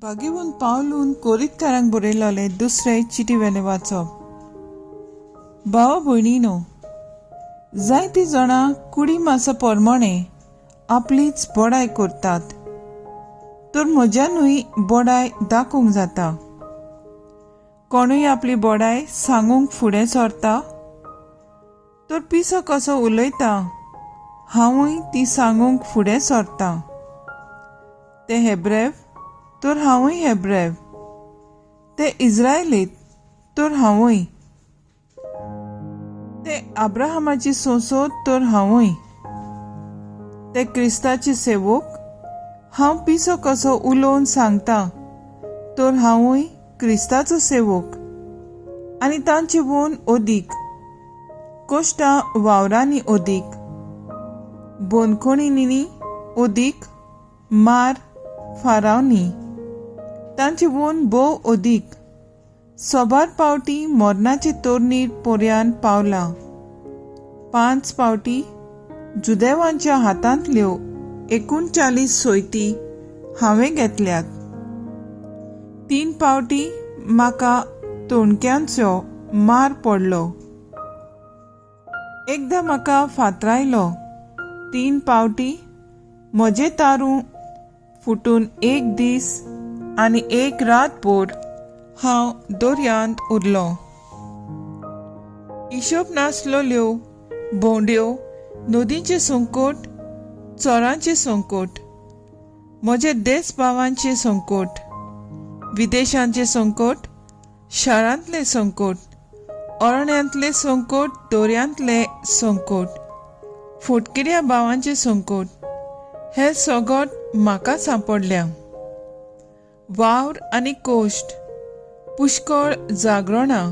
बागेवन पावलून कोरीतकारांक बरयलोले दुसरे चिटी वेले वाचप. भावा भयणीनो, जायतीं जाणां कुडी मासा पोरमोणे आपलीच बोडाय करतात, तर म्हज्यानूय बोडाय दाखोवंक जाता. कोणूय आपली बोडाय सांगूंक फुडें सरता, तर पिसो कसो उलयता हांवूय ती सांगूंक फुडें सरता. ते हेब्रेव तर हांवूय हेब्रेव, ते इस्रायलीत तर हांवूय, ते अब्राहमाची सोंसो तर हांवूय, ते क्रिस्ताचे सेवक हांव पिसो कसो उलोवन सांगता तर हांवूय क्रिस्ताचो सेवक, आनी तांचे वोन ओदीक, कोश्टां वावरांनी ओदीक, बोनखोणींनी ओदीक, मार फारावनी, तांचे वोन बोव ओदीक, सोबार पावटी मोरनाचे तोरणीर पोरयान पावला. 5 पावटी जुदेवांच्या हातांतल्यो 39 सोयती हांवें घेतल्यात. 3 पावटी म्हाका तोणक्यांचो मार पडलो. एकदां म्हाका फातरायलो. 3 पावटी म्हजें तारू फुटून 1 दीस आनी 1 रातभर हांव दोर्यांत उरलो. हिशोब नासलोल्यो भोंवड्यो, नदींचे संकट, चोरांचे संकट, म्हजे देस भावांचे संकट, विदेशांचे संकट, शारांतले संकट, अरण्यांतले संकट, दोर्यांतले संकट, फुटकिऱ्या भावांचे संकट, हे सगट म्हाका सांपडल्या. वावर आनी कोश्ट, पुष्कळ जागरणां,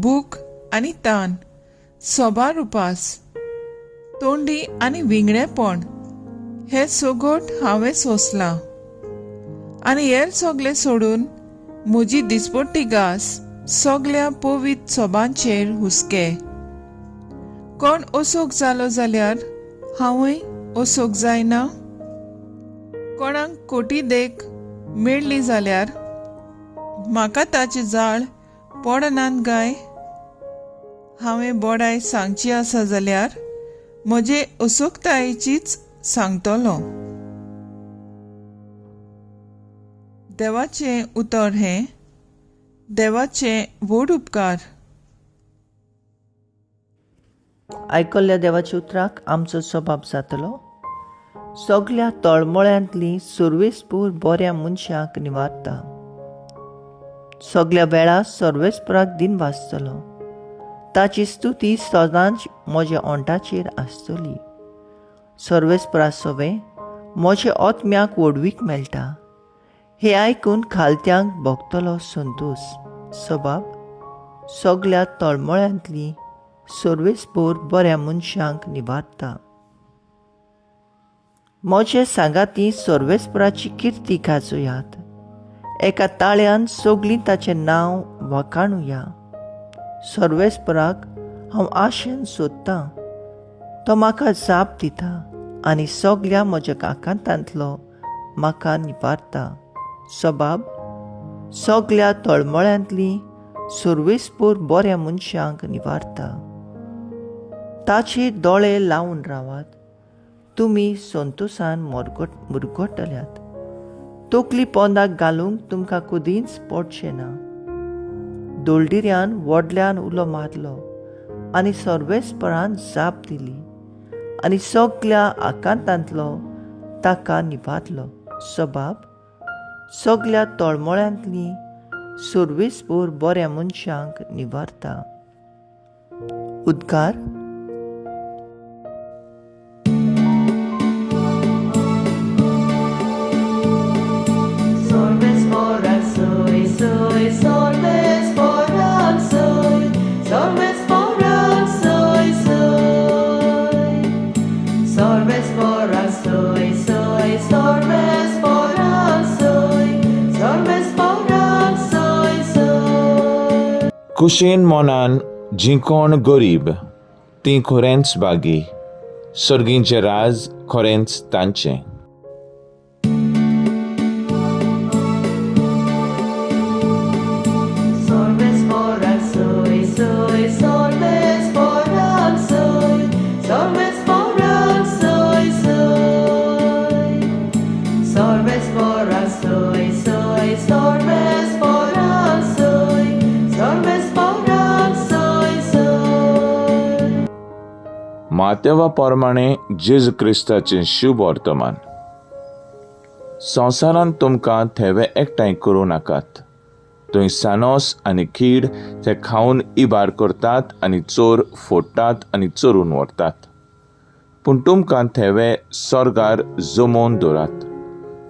भूक आनी तान, सोबार उपास, तोंडी आनी विंगडेपण, हे सगट हांवें सोंसलां. आनी हेर सगळे सोडून म्हजी दिसपट्टी घास सगळ्या पवित्र सोबांचेर हुस्के. कोण ओसोक जालो जाल्यार हांवूय ओसोक जायना? कोणाक कोटी देख मेळ्ळी जाल्यार म्हाका ताचे जाळ पडनात गाय? हांवें बोडाय सांगची आसा जाल्यार म्हजे असोकतायेचीच सांगतलो. देवाचें उतर हें, देवाचे व्हड उपकार. आयकल्ल्या देवाच्या उतराक आमचो सबाब जातलो. सगळ्या तळमळ्यांतली सर्वेस्पूर बऱ्या मनशाक निवारता. सगळ्या वेळा सर्वेस्पुराक दिन वाजतलो. ताची स्तुती सदांच म्हज्या ओंठाचेर आसतली. सर्वेस्पुरा सवे म्हज्या आत्म्याक ओडवीक मेळटा. हे आयकून खालत्यांक भोगतलो संतोश. सबाब सगळ्या तळमळ्यांतली सर्वेस्पूर बऱ्या मनशांक निवारता. म्हजे सांगाती सर्वेस्पुराची किर्ती गाजोयात. एका ताळ्यान सगळीं ताचें नांव वखाणुया. सर्वेस्पुराक हांव आशेन सोदतां. तो म्हाका जाप दिता आनी सगळ्या म्हज्या काकांतांतलो म्हाका निवारता. सबाब सगळ्या तळमळ्यांतली सर्वेस्पूर बऱ्या मनशांक निवारता. ताचे दोळे लावन रावात. तुमी संतोशान मुरगोडटल्यात. तकली पोंदाक घालूंक तुमकां कदींच पडचें ना. दोलडिऱ्यान व्हडल्यान उलो मारलो आनी सर्वेस्परान जाप दिली आनी सगळ्या आकांतांतलो ताका निवारलो. सबाब सगळ्या तळमळ्यांतली सर्वेस्पूर बऱ्या मनशांक निवारता. उद्गार. कुशेन मोनान जिंकोण गरीब ती खोरेंच बागी, सर्गींचे राज खोरेंच तांचें. Sorves fora soy, soy, sorves fora soy, sorves fora soy, soy. मातेवा प्रमाणे जेजू क्रिस्ताचें शुभ वर्तमान. संवसारांत तुमकां थेवे एकठांय करूं नाकात. थंय सानोस आनी कीड ते खावन इबाड करतात आनी चोर फोडटात आनी चोरून व्हरतात. पूण तुमकां थेवे स्वर्गार जमोवन दवरात.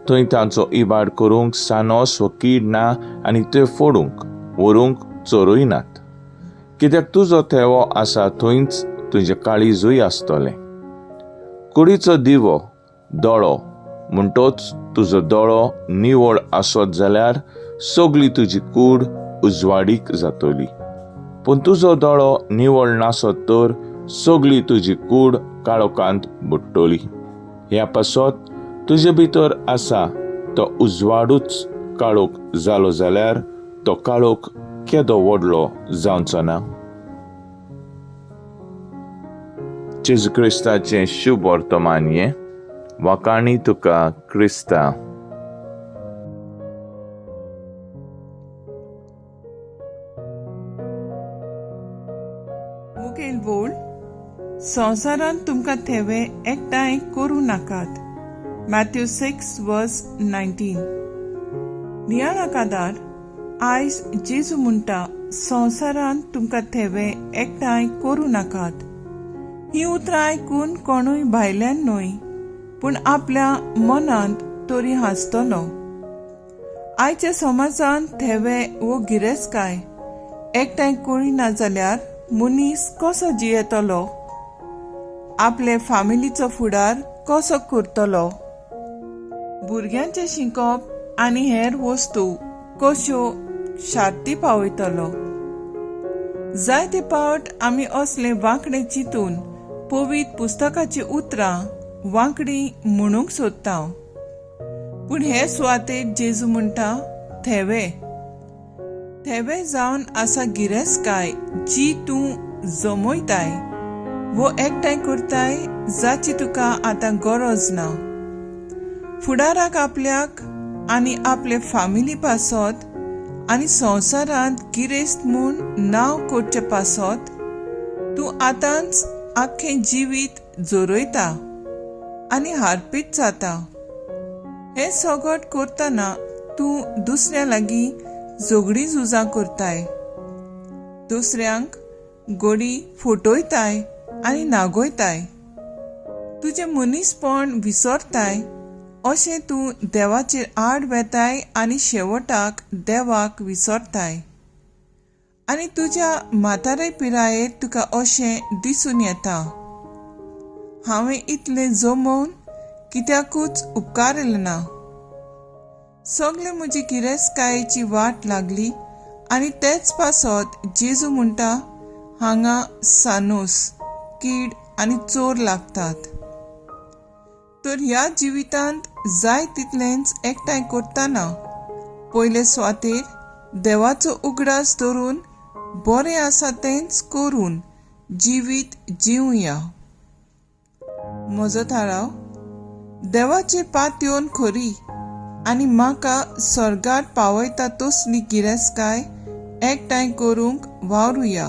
थंय तांचो इबाड करूंक सानोस वा कीड ना आनी ते फोडूंक व्हरूंक चोरूय नात. कित्याक तुजो थेवो आसा थंयच तुजें काळीजूय आसतलें. कुडीचो दिवो दोळो म्हणटोच तुजो दोळो निवळ आसत जाल्यार सगळी तुजी कूड उजवाडीक जातली. पूण तुजो दोळो निवळ नासत तर सगळी तुजी कूड काळोखांत बुडटली. ह्या पासत तुजे भितर आसा तो उजवाडूच काळोख जालो जाल्यार तो काळोख केदो व्हडलो जावचो ना. जेजू क्रिस्ताचें शुभ वर्तमान हें. वाकाणी तुका क्रिस्ता. मुखेल बोल. संवसारांत तुमकां थेवे एकठांय करूं नाकात. मॅथ्यू 6:19. नियाळकादार आयज जेजू म्हणटा संवसारांत तुमकां थेवे एकठांय करूं नाकात. ही उतरां आयकून कोणूय भायल्यान न्हय पूण आपल्या मनांत तरी हांसतलो. आयच्या समाजांत थेवे वो गिरेस्तकाय एकठांय करिना जाल्यार मनीस कसो जियेतलो? आपले फामिलीचो फुडार कसो करतलो? भुरग्यांचें शिंकप आनी हेर वस्तू कश्यो शार्ती पावयतलो? जायते फावट आमी असले वांकडे चिंतून पवित्र पुस्तकाची उतरां वांकडी म्हणूंक सोदता. पूण हे सुवातेर जेजू म्हणटा थेवे. थेवे जावन आसा गिरेस्तकाय जी तूं जमयताय वो एकठांय करताय जाची तुका आतां गरज ना. फुडाराक आपल्याक आनी आपले फामिली पासत आनी संवसारांत गिरेस्त म्हूण नांव करचे पासत तूं आतांच आख्खें जिवीत जोरयता आनी हारपीत जाता. हे सगळें करतना तूं दुसऱ्या लागीं झगडीं झुजां करताय. दुसऱ्यांक गोडी फटयताय आनी नागयताय. तुजें मनीसपण विसरताय. अशें तूं देवाचेर आड वेताय आनी शेवटाक देवाक विसरताय. आनी तुज्या म्हातारे पिरायेर तुका अशें दिसून येता. हांवें इतलें जमोवन कित्याकूच उपकारिल्लें ना. सगळे म्हजी गिरेस्तकायेची वाट लागली आनी तेच पासत जेजू म्हणटा हांगा सानूस, कीड आनी चोर लागतात. तर ह्या जिवितांत जाय तितलेंच एकठांय करतना पयले सुवातेर देवाचो उगडास धरून बरें आसा तेंच करून जिवीत जिवया. म्हजो थाराव. देवाचे पात येवन खरी आनी म्हाका स्वर्गार पावयता तसली गिरेस्तकाय एकठांय करूंक वावरुया.